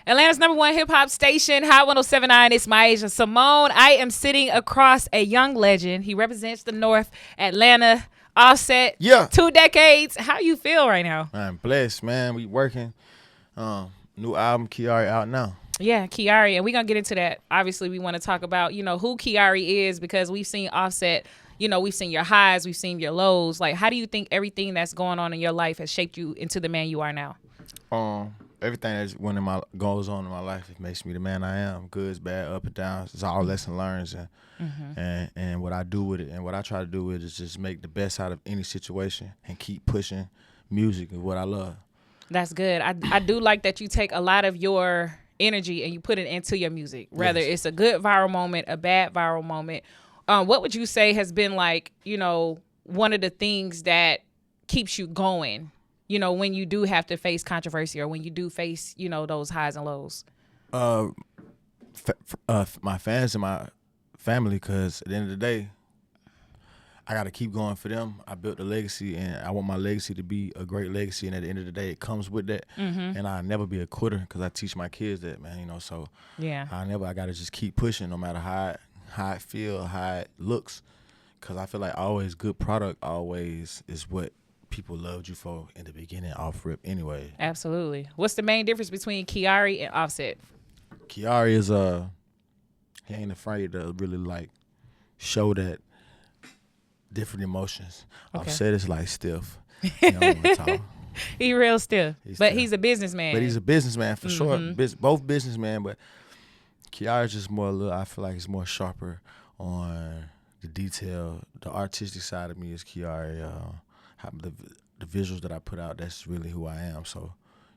Atlanta's #1 hip hop station, Hot 107.9. It's MiAsia Symone. I am sitting across a young legend. He represents the North, Atlanta, Offset. Yeah. 2 decades. How you feel right now? I'm blessed, man. We working. New album, Kiari, out now. Yeah, Kiari, and we're going to get into that. Obviously, we want to talk about, who Kiari is, because we've seen Offset, we've seen your highs, we've seen your lows. Like, how do you think everything that's going on in your life has shaped you into the man you are now? Everything that's goes on in my life, it makes me the man I am. Goods, bad, up and downs. It's all lesson learns, and what I do with it, and what I try to do with it is just make the best out of any situation and keep pushing music is what I love. That's good. I do like that you take a lot of your energy and you put it into your music, whether it's a good viral moment, a bad viral moment. What would you say has been like, one of the things that keeps you going, when you do have to face controversy or when you do face, those highs and lows? My fans and my family, because at the end of the day, I got to keep going for them. I built a legacy, and I want my legacy to be a great legacy, and at the end of the day, it comes with that. And I'll never be a quitter because I teach my kids that, man, so yeah. I got to just keep pushing no matter how it feel, how it looks, because I feel like always good product always is what people loved you for in the beginning off rip anyway. Absolutely. What's the main difference between Kiari and Offset? Kiari is he ain't afraid to really like show that different emotions. Okay. Offset is like stiff. Tall. He real stiff, but he's a businessman. But he's a businessman for sure. Both businessmen, but Kiari's just more I feel like he's more sharper on the detail. The artistic side of me is Kiari. The visuals that I put out, that's really who I am. So,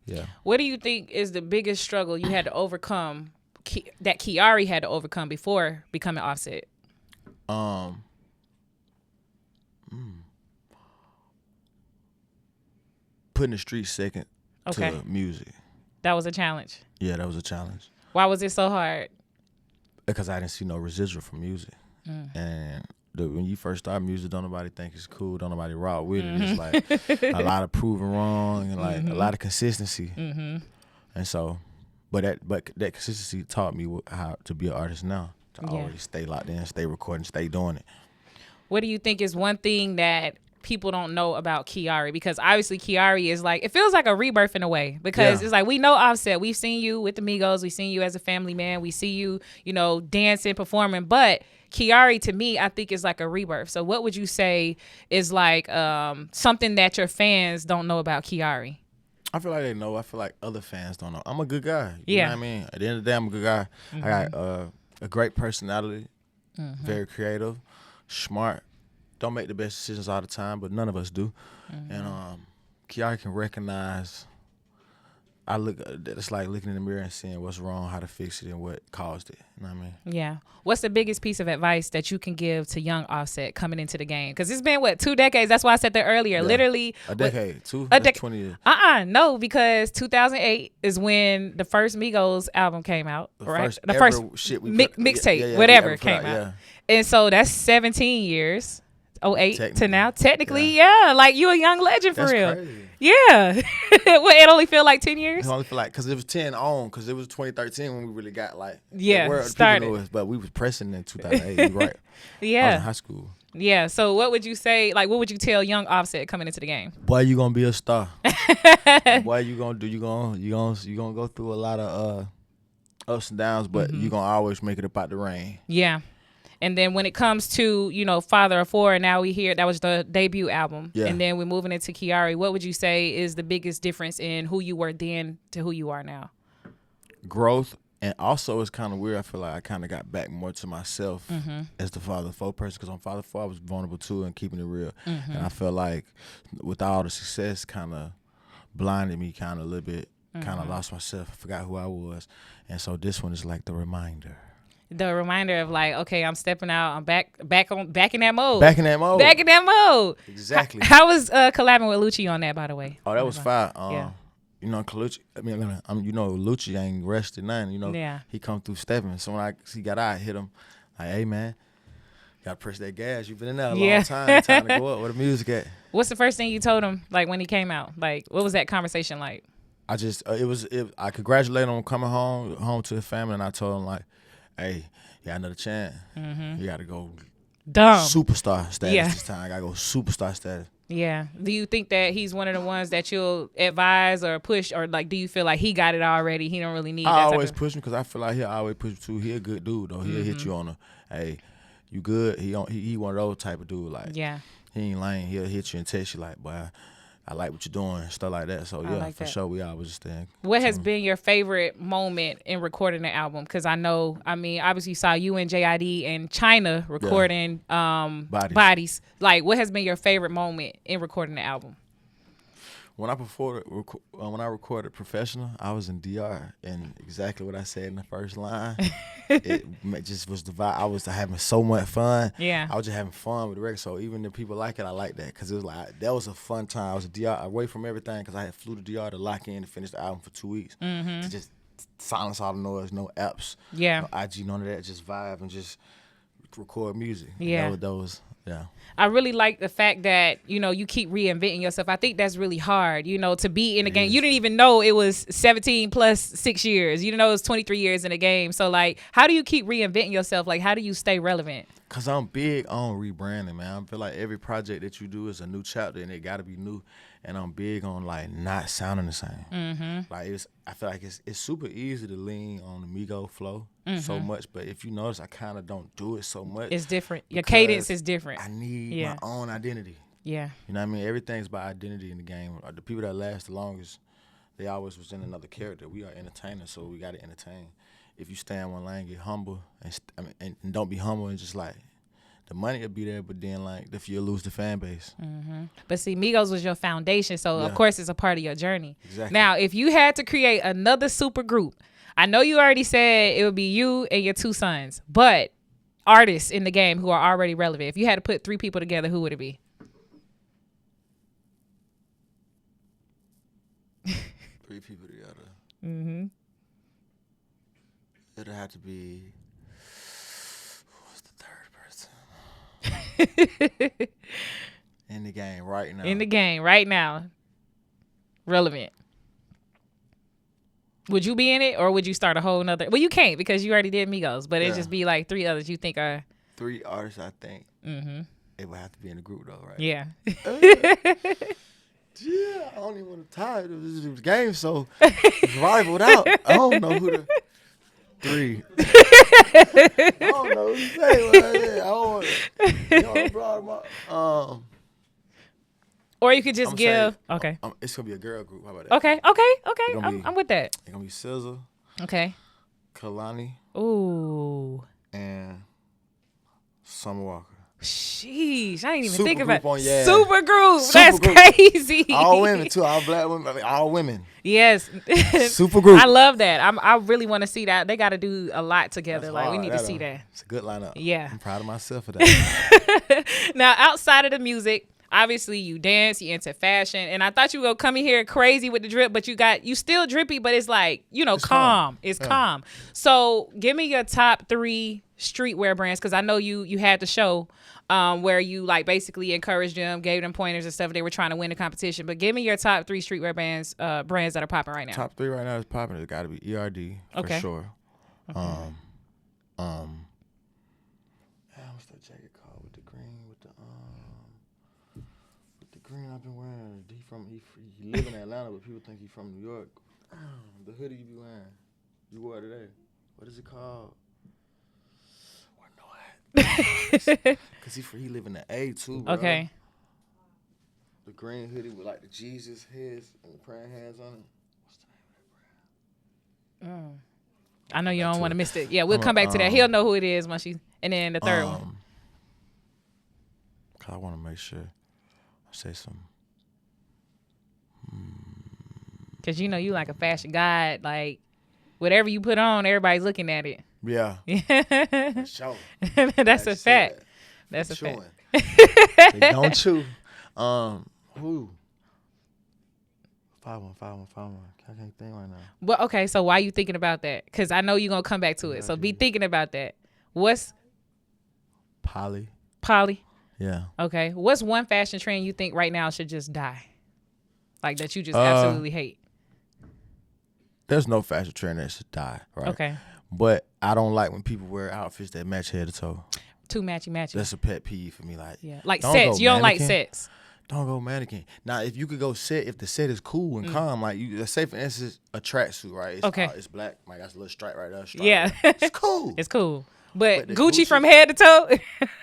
yeah. What do you think is the biggest struggle you had to overcome, that Kiari had to overcome before becoming Offset? Putting the street second to music. That was a challenge. Yeah, that was a challenge. Why was it so hard? Because I didn't see no residual from music. And when you first start music, don't nobody think it's cool, don't nobody rock with it. It's like a lot of proving wrong and like a lot of consistency. And so, but that consistency taught me how to be an artist now. To always stay locked in, stay recording, stay doing it. What do you think is one thing that people don't know about Kiari? Because obviously Kiari is like, it feels like a rebirth in a way, because it's like, we know Offset, we've seen you with the Migos, we've seen you as a family man, we see you, dancing, performing, but Kiari to me, I think is like a rebirth. So what would you say is like something that your fans don't know about Kiari? I feel like they know. I feel like other fans don't know. I'm a good guy. You know what I mean? At the end of the day, I'm a good guy. I got a great personality, very creative, smart. Don't make the best decisions all the time, but none of us do. And Kiari can recognize. It's like looking in the mirror and seeing what's wrong, how to fix it, and what caused it. You know what I mean? Yeah. What's the biggest piece of advice that you can give to young Offset coming into the game? Because it's been, 2 decades? That's why I said that earlier. Yeah. Literally. A decade. That's 20 years. No, because 2008 is when the first Migos album came out, right? The first mixtape, whatever, came out. And so that's 17 years. 08 to now. Technically, like you a young legend for that's real. Crazy. Yeah. It only feel like 10 years? It only feel like, because it was 10 on, because it was 2013 when we really got like, started. But we was pressing in 2008, you're right. Yeah. I was in high school. Yeah. So what would you say, like what would you tell young Offset coming into the game? Boy, you gonna be a star. Boy, you gonna go through a lot of ups and downs, but you gonna always make it up out the rain. Yeah. And then when it comes to, Father of Four, and now we hear that was the debut album. Yeah. And then we're moving into Kiari. What would you say is the biggest difference in who you were then to who you are now? Growth. And also, it's kind of weird. I feel like I kind of got back more to myself as the Father of Four person, because on Father of Four, I was vulnerable too and keeping it real. And I feel like with all the success kind of blinded me kind of a little bit, kind of lost myself, I forgot who I was. And so this one is like the reminder. The reminder of like, okay, I'm stepping out. I'm back in that mode. Back in that mode. Back in that mode. Exactly. How was collabing with Lucci on that, by the way? Oh, that was fire. Lucci, Lucci ain't rested nothing. He come through stepping. So when he got out, I hit him like, hey man, gotta press that gas. You've been in there a long time. Time to go up. Where the music at? What's the first thing you told him, like when he came out? Like, what was that conversation like? I just I congratulated him coming home to his family, and I told him like, hey, you got another chance. You got to go superstar status this time. I got to go superstar status. Yeah. Do you think that he's one of the ones that you'll advise or push, or like, do you feel like he got it already? He don't really need that I always push him because I feel like he'll always push him too. He a good dude, though. He'll hit you on hey, you good? He one of those type of dude. Like, he ain't lying. He'll hit you and text you like, boy, I like what you're doing, stuff like that. So, yeah, for sure, we always just stand. What has been your favorite moment in recording the album? Because I mean, obviously you saw you and JID and China recording Bodies. Like, what has been your favorite moment in recording the album? When I recorded Professional, I was in DR, and exactly what I said in the first line, it just was the vibe. I was having so much fun. Yeah. I was just having fun with the record. So even if people like it, I like that because it was like that was a fun time. I was in DR away from everything because I had flew to DR to lock in to finish the album for 2 weeks to just silence all the noise, no apps, no IG, none of that, just vibe and just record music. Yeah. Those. Yeah. I really like the fact that, you keep reinventing yourself. I think that's really hard, to be in the game. You didn't even know it was 17 plus 6 years. You didn't know it was 23 years in the game. So, like, how do you keep reinventing yourself? Like, how do you stay relevant? Because I'm big on rebranding, man. I feel like every project that you do is a new chapter, and it got to be new. And I'm big on, like, not sounding the same. Like, I feel like it's super easy to lean on the Migo flow so much. But if you notice, I kind of don't do it so much. It's different. Your cadence is different. I need my own identity. Yeah. You know what I mean? Everything's about identity in the game. The people that last the longest, they always was in another character. We are entertainers, so we got to entertain. If you stay in one lane, get humble, and don't be humble and just like, the money will be there, but then like if you lose the fan base. But see, Migos was your foundation, so of course it's a part of your journey. Exactly. Now, if you had to create another super group, I know you already said it would be you and your 2 sons, but artists in the game who are already relevant. If you had to put 3 people together, who would it be? 3 people together. It'll have to be. In the game right now. In the game right now. Relevant. Would you be in it, or would you start a whole nother? Well, you can't because you already did Migos, but it'd just be like 3 others you think are. 3 artists, I think. It would have to be in the group though, right? Yeah. Yeah, I don't even want to tie it. It was a game, so it's rivaled out. I don't know who the 3. I don't know who to say. I don't want to brought them up. Or you could just give. Okay. It's gonna be a girl group. How about that? Okay. I'm with that. It's gonna be SZA. Okay. Kalani. Ooh. And Summer Walker. Sheesh, I didn't even Super think about group on, super group. Super That's group. crazy. All women too. All black women. I mean, all women. Yes. Super group. I love that. I really want to see that. They got to do a lot together. That's like hard. we need to see that. It's a good lineup. Yeah. I'm proud of myself for that. Now, outside of the music, obviously you dance, you into fashion, and I thought you were gonna come in here crazy with the drip, but you still drippy, but it's like, it's calm. It's calm. So give me your top 3 streetwear brands, because I know you had the show where you like basically encouraged them, gave them pointers and stuff. They were trying to win the competition, but give me your top 3 streetwear brands that are popping right now. Top 3 right now is popping. It's got to be ERD for sure. Okay. What's that jacket called with the green green I've been wearing? He live in Atlanta, but people think he's from New York. The hoodie you be wearing, you wore it today. What is it called? Cause he live in the A too, bro. Okay. The green hoodie with like the Jesus heads and the praying hands on it. What's the name of that brand? I know you don't want to miss it. Yeah, we'll come back to that. He'll know who it is once and then the third one. Cause I want to make sure I say some. Cause you like a fashion guy. Like whatever you put on, everybody's looking at it. Yeah. Sure. That's a fact. That's a fact. They don't chew. Who? 5-1. I can't think right now. Well, okay. So why are you thinking about that? Because I know you're gonna come back to it. So be thinking about that. What's Polly? Yeah. Okay. What's one fashion trend you think right now should just die? Like that you just absolutely hate? there's no fashion trend that should die, right? Okay. But I don't like when people wear outfits that match head to toe. Too matchy. That's a pet peeve for me. Like, like sets. You don't like sets. Don't go mannequin. Now, if you could go set, if the set is cool and calm, like let's say for instance a tracksuit, right? It's, it's black. Like that's a little stripe right there. It's cool. It's cool. But Gucci from head to toe.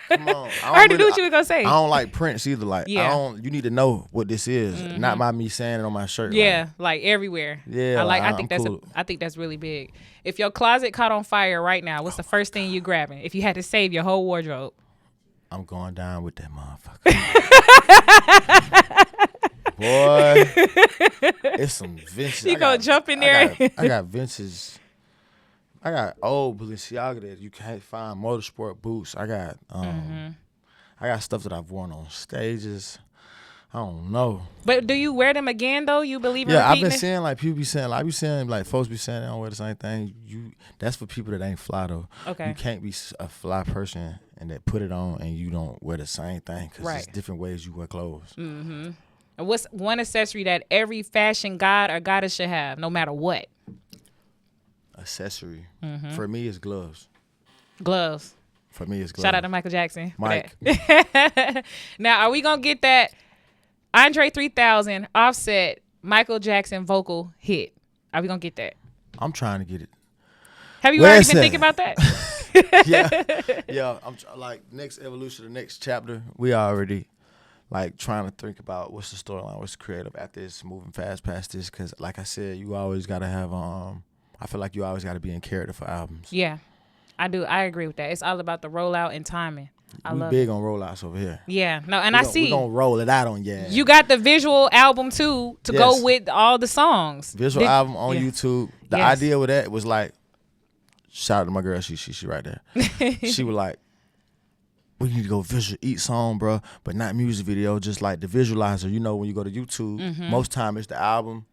Come on. I already knew what you were gonna say. I don't like prints either. Like you need to know what this is, not by me saying it on my shirt. Yeah, like everywhere. Yeah, I think that's cool. I think that's really big. If your closet caught on fire right now, what's the first thing you grabbing? If you had to save your whole wardrobe. I'm going down with that motherfucker. Boy, it's some vintage. You gonna jump in there? I got vintage. I got old Balenciaga that you can't find. Motorsport boots. I got stuff that I've worn on stages. I don't know. But do you wear them again though? You believe in repeating I've been seeing like people be saying like folks be saying they don't wear the same thing. That's for people that ain't fly though. Okay. You can't be a fly person and that put it on and you don't wear the same thing because it's different ways you wear clothes. Mm-hmm. And what's one accessory that every fashion god or goddess should have, no matter what? Accessory for me is gloves. Gloves. For me is gloves. Shout out to Michael Jackson. Mike. Now, are we gonna get that Andre 3000 Offset Michael Jackson vocal hit? Are we gonna get that? I'm trying to get it. Have you already been thinking about that? yeah. I'm like next evolution, the next chapter. We already like trying to think about what's the storyline, what's creative after this, moving fast past this. Because like I said, you always gotta have I feel like you always got to be in character for albums. Yeah, I do. I agree with that. It's all about the rollout and timing. We big on rollouts over here. Yeah, no, and I see. We gonna roll it out on You got the visual album too to go with all the songs. Visual album on YouTube. The idea with that was like, shout out to my girl. She right there. She was like, we need to go visual eat song, bro, but not music video. Just like the visualizer. You know, when you go to YouTube, most time it's the album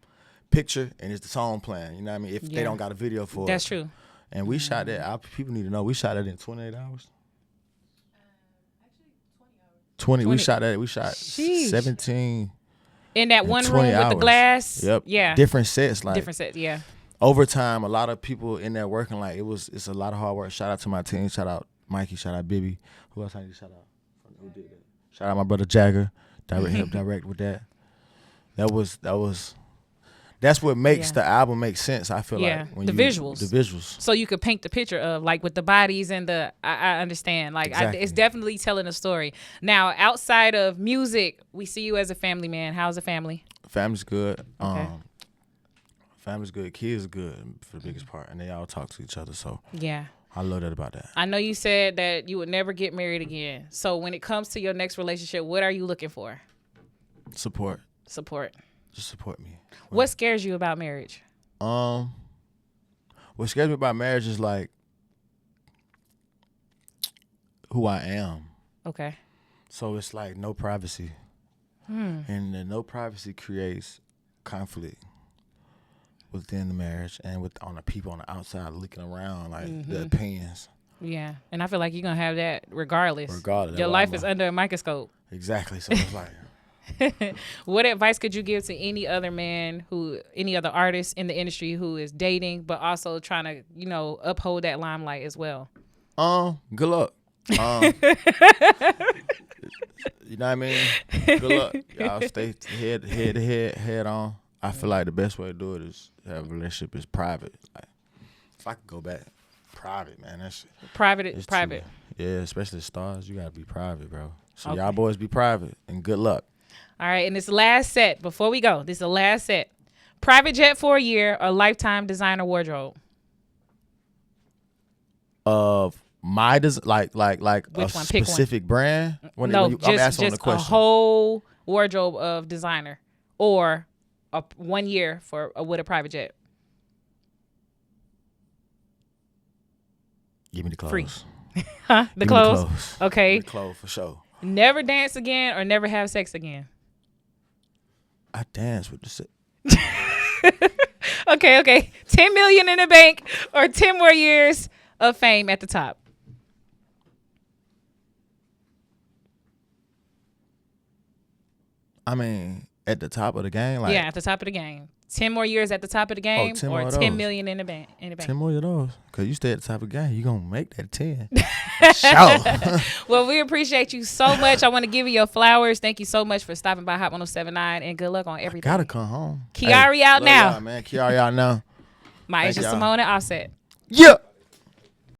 picture and it's the song playing, you know what I mean? If they don't got a video for it. That's true. And we shot that. People need to know we shot that in 28 hours. Actually 20 hours. We shot that. We shot 17 in that one room with the glass. Yep. Yeah. Different sets. Yeah. Overtime, a lot of people in there working. Like it's a lot of hard work. Shout out to my team. Shout out Mikey. Shout out Bibby. Who else I need to shout out? Who did that? Shout out my brother Jagger. Help direct with that. That's what makes the album make sense. I feel like when visuals. The visuals. So you could paint the picture of like with the bodies and I understand. Like exactly. It's definitely telling a story. Now, outside of music, we see you as a family man. How's the family? Family's good. Okay. Family's good. Kids are good for the biggest part, and they all talk to each other. So yeah, I love that about that. I know you said that you would never get married again. So when it comes to your next relationship, what are you looking for? Support. Just support me. What scares you about marriage? What scares me about marriage is like who I am. Okay. So it's like no privacy. And the no privacy creates conflict within the marriage and on the people on the outside looking around, like the opinions. Yeah. And I feel like you're going to have that regardless. Your life is under a microscope. Exactly. So it's like... What advice could you give to any other man any other artist in the industry who is dating but also trying to, uphold that limelight as well? Good luck. You know what I mean? Good luck. Y'all stay head on. I feel like the best way to do it is have a relationship is private. Like if I could go back, private, man. That's private. Yeah, especially the stars. You gotta be private, bro. So y'all boys be private and good luck. All right, and this last set, before we go, this is the last set. Private jet for a year or lifetime designer wardrobe? Of my like a specific brand? I'm asking the question. A whole wardrobe of designer or 1 year with a private jet. Give me the clothes. Free. Huh? The clothes? Okay. The clothes for sure. Never dance again or never have sex again? I dance with the sex. Okay. 10 million in the bank or 10 more years of fame at the top? I mean, at the top of the game? Yeah, at the top of the game. 10 more years at the top of the game, 10 or more of 10 those. million in the bank. 10 more of those. Because you stay at the top of the game, you're going to make that 10. Sure. Well, we appreciate you so much. I want to give you your flowers. Thank you so much for stopping by Hot 107.9, and good luck on everything. Gotta come home. Kiari out now. Man. Kiari out now. MiAsia Symone, Offset. Yeah.